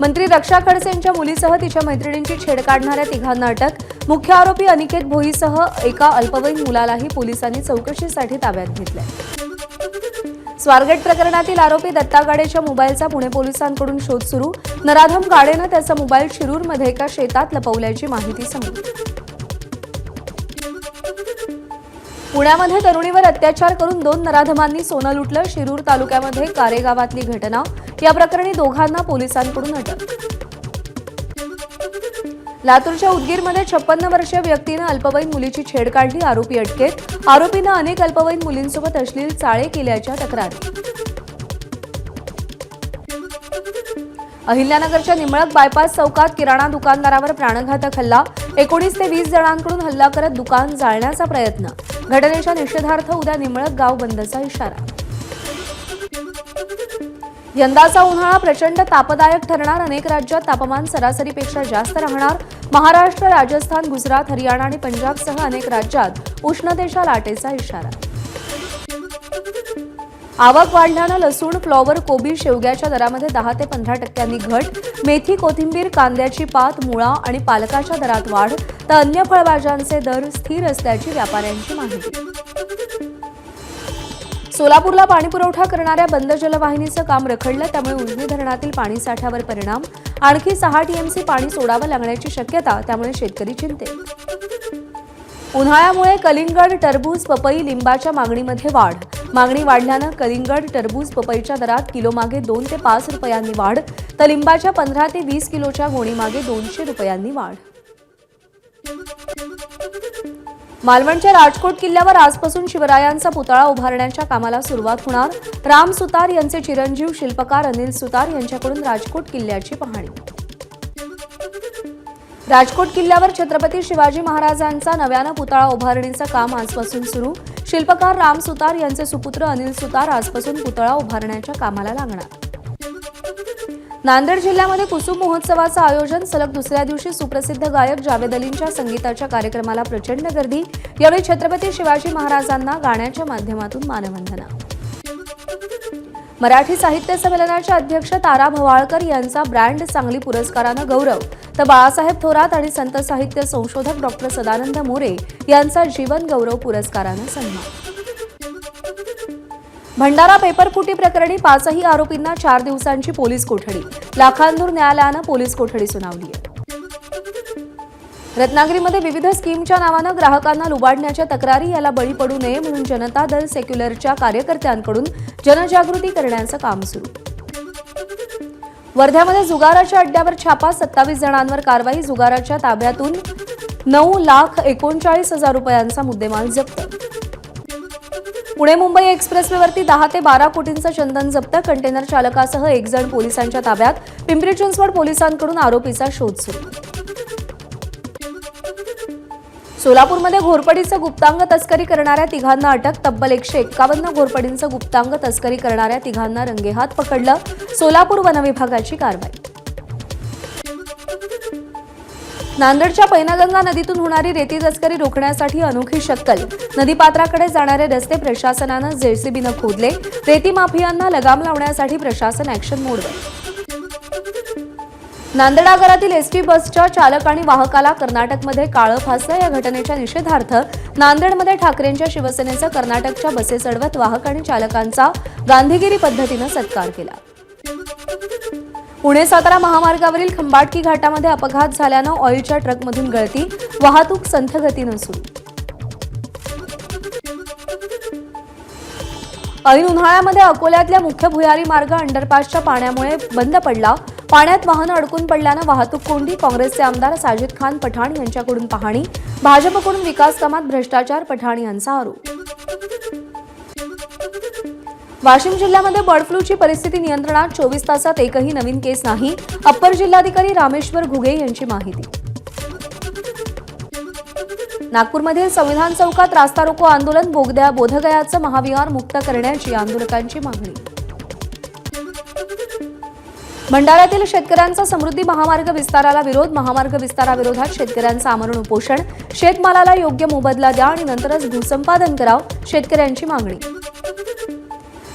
मंत्री रक्षा खडसेंच्या मुलीसह तिच्या मैत्रिणींची छेड काढणाऱ्या तिघांना अटक. मुख्य आरोपी अनिकेत भोईसह एका अल्पवयीन मुलालाही पोलिसांनी चौकशीसाठी ताब्यात घेतलंय. स्वारगेट प्रकरणातील आरोपी दत्ता गाडेच्या मोबाईलचा पुणे पोलिसांकडून शोध सुरू. नराधम गाडेनं त्याचा मोबाईल शिरूरमध्ये एका शेतात लपवल्याची माहिती समोर. पुण्यामध्ये तरुणीवर अत्याचार करून 2 नराधमांनी सोनं लुटलं. शिरूर तालुक्यामध्ये कारे गावातली घटना. या प्रकरणी दोघांना पोलिसांकडून अटक. लातूरच्या उदगीरमध्ये 56 वर्षीय व्यक्तीनं अल्पवयीन मुलीची छेड काढली. आरोपी अटकेत. आरोपीनं अनेक अल्पवयीन मुलींसोबत अश्लील चाळे केल्याच्या तक्रारी. अहिल्यानगरच्या निंबळक बायपास चौकात किराणा दुकानदारावर प्राणघातक हल्ला. 19 ते 20 जणांकडून हल्ला करत दुकान जाळण्याचा प्रयत्न. घटनेच्या निषेधार्थ उद्या निंबळक गाव बंदचा इशारा. यंदाचा उन्हाळा प्रचंड तापदायक ठरणार. अनेक राज्यात तापमान सरासरीपेक्षा जास्त राहणार. महाराष्ट्र, राजस्थान, गुजरात, हरियाणा आणि पंजाबसह अनेक राज्यात उष्णतेच्या लाटेचा इशारा. आवक वाढल्यानं लसूण, फ्लॉवर, कोबी, शेवग्याच्या दरामध्ये 10 ते 15% घट. मेथी, कोथिंबीर, कांद्याची पात, मुळा आणि पालकाच्या दरात वाढ. तर अन्य फळभाज्यांचे दर स्थिर असल्याची व्यापाऱ्यांची माहिती. सोलापूरला पाणीपुरवठा करणाऱ्या बंद जलवाहिनीचं काम रखडलं. त्यामुळे उजनी धरणातील पाणीसाठ्यावर परिणाम. आणखी 6 टीएमसी पाणी सोडावं लागण्याची शक्यता. त्यामुळे शेतकरी चिंतेत. उन्हाळ्यामुळे कलिंगड, टरबूज, पपई, लिंबाच्या मागणीमध्ये वाढ. मागणी वाढल्यानं कलिंगड, टरबूज, पपईच्या दरात किलोमागे 2 ते 5 रुपयांनी वाढ. तर लिंबाच्या 15 ते 20 किलोच्या गोणीमागे 200 रुपयांनी वाढ. मालवणच्या राजकोट किल्ल्यावर आजपासून शिवरायांचा पुतळा उभारण्याच्या कामाला सुरुवात होणार. राम सुतार यांचे चिरंजीव शिल्पकार अनिल सुतार यांच्याकडून राजकोट किल्ल्याची पाहणी. राजकोट किल्ल्यावर छत्रपती शिवाजी महाराजांचा नव्यानं पुतळा उभारणीचं काम आजपासून सुरू. शिल्पकार राम सुतार यांचे सुपुत्र अनिल सुतार आजपासून पुतळा उभारण्याच्या कामाला लागणार. नांदेड जिल्ह्यामध्ये कुसुम महोत्सवाचं आयोजन. सलग दुसऱ्या दिवशी सुप्रसिद्ध गायक जावेद अलींच्या संगीताच्या कार्यक्रमाला प्रचंड गर्दी. यावेळी छत्रपती शिवाजी महाराजांना गाण्याच्या माध्यमातून मानवंदना. मराठी साहित्य संमेलनाच्या अध्यक्ष तारा भवाळकर यांचा ब्रँड सांगली पुरस्कारानं गौरव. तर बाळासाहेब थोरात आणि संत साहित्य संशोधक डॉ. सदानंद मोरे यांचा जीवन गौरव पुरस्कारानं सन्मान. भंडारा पेपरफुटी प्रकरणी 5ही आरोपींना 4 दिवसांची पोलीस कोठडी. लाखांदूर न्यायालयानं पोलीस कोठडी सुनावली आहे. रत्नागिरीमध्ये विविध स्कीमच्या नावानं ग्राहकांना लुबाडण्याच्या तक्रारी. याला बळी पडू नये म्हणून जनता दल सेक्युलरच्या कार्यकर्त्यांकडून जनजागृती करण्याचं काम सुरू. वर्ध्यामध्ये जुगाराच्या अड्ड्यावर छापा. 27 जणांवर कारवाई. जुगाराच्या ताब्यातून 9,39,000 रुपयांचा मुद्देमाल जप्त. पुणे मुंबई एक्सप्रेसवेवरती 10 ते 12 कोटींचं चंदन जप्त. कंटेनर चालकासह 1 जण पोलिसांच्या ताब्यात. पिंपरी चिंचवड पोलिसांकडून आरोपीचा शोध सुरू. सोलापूरमध्ये घोरपडीचं गुप्तांग तस्करी करणाऱ्या तिघांना अटक. तब्बल 151 घोरपडींचं गुप्तांग तस्करी करणाऱ्या तिघांना रंगेहात पकडलं. सोलापूर वनविभागाची कारवाई. नांदेडच्या पैनगंगा नदीतून होणारी रेती तस्करी रोखण्यासाठी अनोखी शक्कल. नदीपात्राकडे जाणारे रस्ते प्रशासनानं जेसीबीनं खोदले. रेती माफियांना लगाम लावण्यासाठी प्रशासन ऍक्शन मोडवर. नांदेड आगारातील एसटी बसच्या चालक आणि वाहकाला कर्नाटकमध्ये काळं फासलं. या घटनेच्या निषेधार्थ नांदेडमध्ये ठाकरेंच्या शिवसेनेचं कर्नाटकच्या बसेस अडवत वाहक आणि चालकांचा गांधीगिरी पद्धतीनं सत्कार केला. पुणे सातारा महामार्गावरील खंबाटकी घाटामध्ये अपघात झाल्यानं ऑइलच्या ट्रकमधून गळती. वाहतूक संथ गतीनं सुरू. ऐन उन्हाळ्यामध्ये अकोल्यातल्या मुख्य भुयारी मार्ग अंडरपासच्या पाण्यामुळे बंद पडला. पाण्यात वाहनं अडकून पडल्यानं वाहतूक कोंडी. काँग्रेसचे आमदार साजिद खान पठाण यांच्याकडून पाहणी. भाजपकडून विकास कामात भ्रष्टाचार. पठाण यांचा आरोप. वाशिम जिल्ह्यामध्ये बर्ड फ्लूची परिस्थिती नियंत्रणात. 24 तासात एकही नवीन केस नाही. अप्पर जिल्हाधिकारी रामेश्वर घुगे यांची माहिती. नागपूरमध्ये संविधान चौकात रास्ता रोको आंदोलन. बोधगयाचं महाविहार मुक्त करण्याची आंदोलकांची मागणी. भंडाऱ्यातील शेतकऱ्यांचा समृद्धी महामार्ग विस्ताराला विरोध. महामार्ग विस्ताराविरोधात शेतकऱ्यांचं आमरण उपोषण. शेतमालाला योग्य मोबदला द्या आणि नंतरच भूसंपादन करावं. शेतकऱ्यांची मागणी.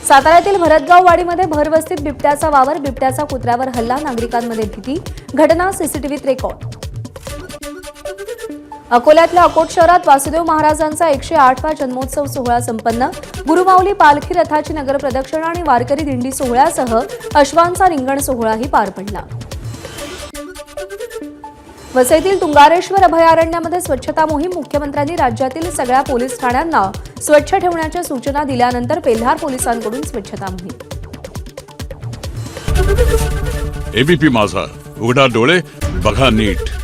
साताऱ्यातील भरतगाव वाडीमध्ये भरवस्तीत बिबट्याचा वावर, बिबट्याचा कुत्र्यावर हल्ला, नागरिकांमध्ये भीती. घटना सीसीटीव्हीत रेकॉर्ड. अकोल्यातल्या अकोट शहरात वासुदेव महाराजांचा 108वा जन्मोत्सव सोहळा संपन्न. गुरुमाऊली पालखी रथाची नगर प्रदक्षिणा आणि वारकरी दिंडी सोहळ्यासह अश्वांचा रिंगण सोहळाही पार पडला. वसईतील तुंगारेश्वर अभयारण्यामध्ये स्वच्छता मोहीम. मुख्यमंत्र्यांनी राज्यातील सगळ्या पोलीस ठाण्यांना स्वच्छ ठेवण्याच्या सूचना दिल्यानंतर पेल्हार पोलिसांकडून स्वच्छता मोहीम. एबीपी माझा, उघडा डोळे बघा नीट.